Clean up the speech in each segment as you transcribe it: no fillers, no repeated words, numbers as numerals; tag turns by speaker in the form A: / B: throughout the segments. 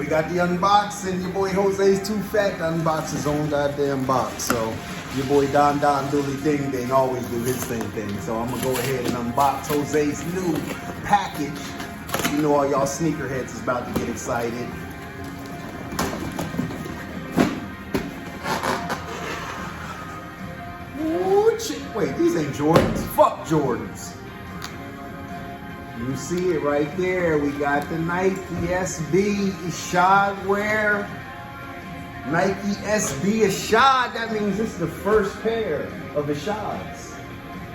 A: We got the unboxing. Your boy Jose's too fat to unbox his own goddamn box. So your boy Don Dully Ding always do his same thing. So I'm gonna go ahead and unbox Jose's new package. You know all y'all sneakerheads is about to get excited. Ooh, wait, these ain't Jordans. Fuck Jordans. You see it right there. We got the Nike SB Ishod wear. Nike SB Ishod. That means this is the first pair of Ishods.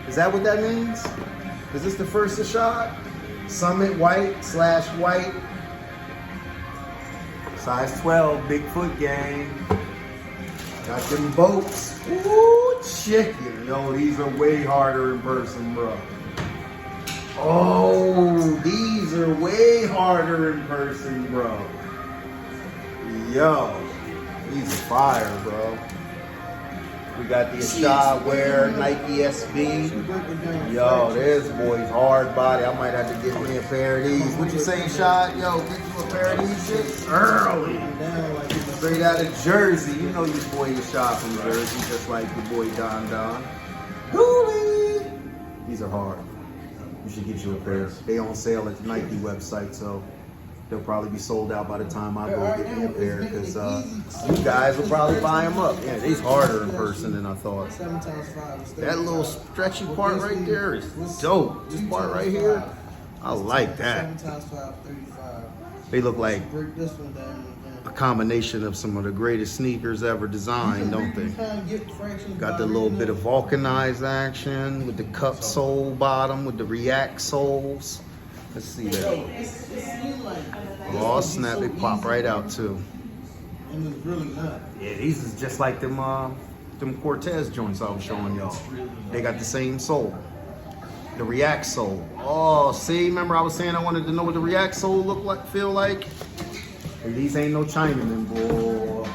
A: Is that what that means? Is this the first Ishod? Summit white / white. Size 12, Bigfoot gang. Got them boats. Ooh, chicken. Yo, these are way harder in person, bro. Oh, these are way harder in person, bro. Yo, these are fire, bro. We got the Ishod wear, Nike SB. Yo, this boy's hard body. I might have to get me a pair of these. What you say, Ishod? Yo, get you a pair of these shits early. Straight out of Jersey. You know your boy Ishod from Jersey, just like your boy Don Dully. These are hard. You should get you a pair. They on sale at the Nike website, so they'll probably be sold out by the time I go get me a pair, because you guys will probably buy them up. Yeah, these harder in person than I thought. That little stretchy part right there is dope. This part right here, I like that. They look like a combination of some of the greatest sneakers ever designed, don't they? Got the little bit of vulcanized action with the cup sole bottom with the React soles. Let's see that. Oh snap, they pop right out too. Yeah, these is just like them Cortez joints I was showing y'all. They got the same sole. The React sole. Oh, see, remember I was saying I wanted to know what the React sole look like, feel like? Hey, these ain't no Chinaman, boy.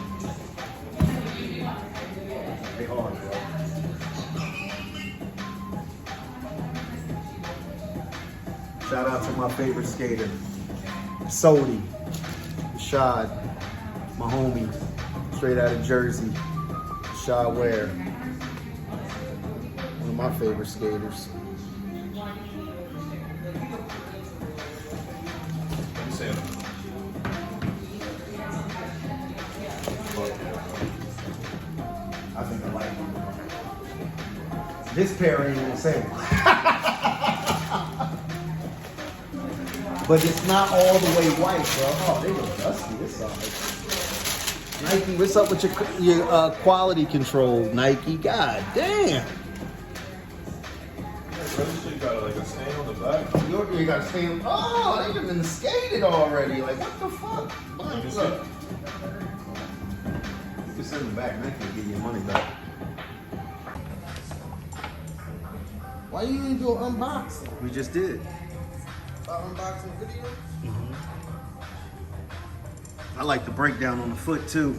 A: They hard, bro. Shout out to my favorite skater, Sodi, Ishod, my homie, straight out of Jersey, Ishod wear. One of my favorite skaters. I think I like it. This pair ain't gonna say. But it's not all the way white, bro. Oh, they look dusty this side. Nike, what's up with your quality control, Nike? God damn.
B: You got like a stain on the back.
A: You got a stain. Oh, they been skated already. Like, what the fuck? Look. You can send them back. Nike will give you your money back.
C: Why you didn't do an unboxing?
A: We just did.
C: Unboxing video?
A: Mm-hmm. I like the breakdown on the foot too.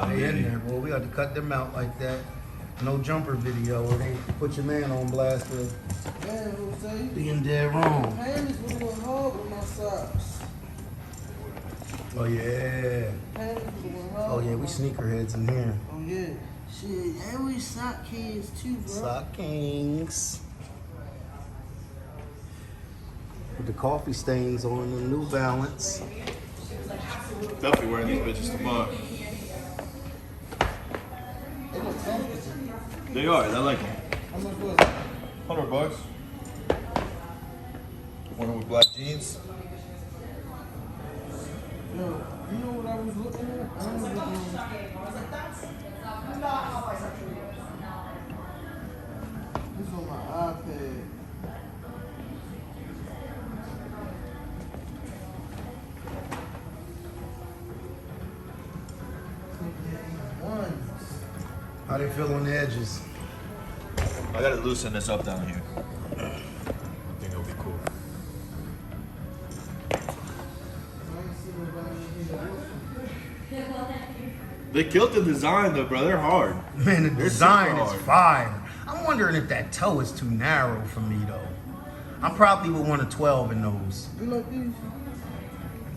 A: They in there, boy. We got to cut them out like that. No jumper video, or they put your man on blast for being dead wrong.
C: My hand is a little hard with my socks.
A: Oh yeah. Oh yeah, we sneakerheads in here.
C: Oh yeah. Shit, and we sock kids too, bro.
A: Sock kings. With the coffee stains on the New Balance.
B: Definitely wearing these bitches tomorrow. They are. I like them.
C: How much was it?
B: $100. One with black jeans.
C: Yo, you know what I was looking at? I was looking this is on my iPad.
A: How they feel on the edges?
B: I gotta loosen this up down here. I think it'll be cool. They killed the design though, bro. They're hard.
A: Man, the
B: They're
A: design
B: super
A: is
B: hard.
A: fire. I'm wondering if that toe is too narrow for me though. I probably would want a 12 in those.
C: You like these?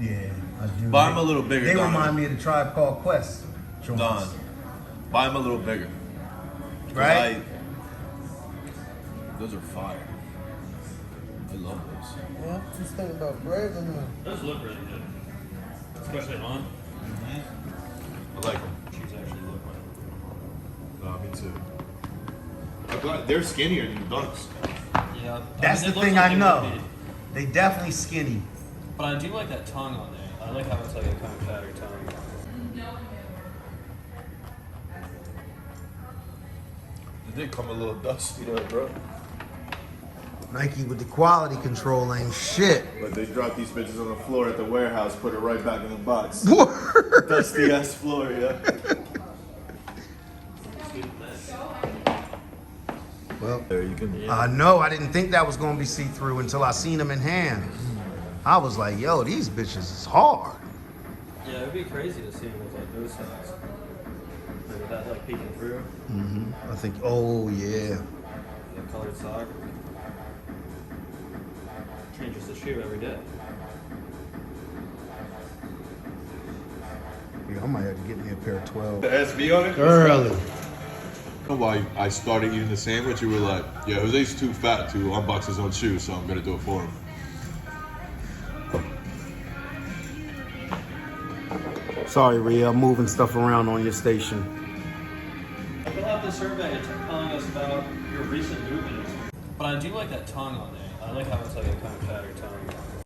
A: Yeah, I do.
B: Buy them a little bigger,
A: They
B: Don.
A: remind me of the Tribe Called Quest joints.
B: Don, buy them a little bigger. 'Cause
A: Right?
B: Those are fire. I love those.
C: Yeah, I'm just thinking about bread and
D: Those look really good. Especially on.
B: I like them.
D: Shoes actually look like.
B: No, me too. I'm glad they're skinnier than the Dunks.
D: Yeah.
A: That's
D: mean,
A: the
D: they
A: thing
D: look
A: I
D: like
A: know.
D: they would be.
A: They definitely skinny.
D: But I do like that tongue on there. I like how it's like a kind of fatter tongue.
B: They did come a little dusty though, bro.
A: Nike with the quality control ain't shit.
B: But they dropped these bitches on the floor at the warehouse, put it right back in the box.
A: Word.
B: Dusty ass floor, yeah.
A: Well,
B: There you can.
A: I know. I didn't think that was gonna be see-through until I seen them in hand. I was like, yo, these bitches is hard.
D: Yeah, it'd be crazy to see them with like those sides. Like with that like peeking through.
A: I think, oh yeah.
D: The colored sock. Changes the shoe every day.
A: Yeah, I might have to get me a pair of 12.
B: The SB on it?
A: Early.
E: I don't know why I started eating the sandwich. You were like, yeah, Jose's too fat to unbox his own shoes, so I'm gonna do it for him.
A: Sorry, Rhea, I'm moving stuff around on your station.
D: Fill out the survey telling us about your recent movements. But I do like that tongue on there. I like how it's like a kind of fatter tongue.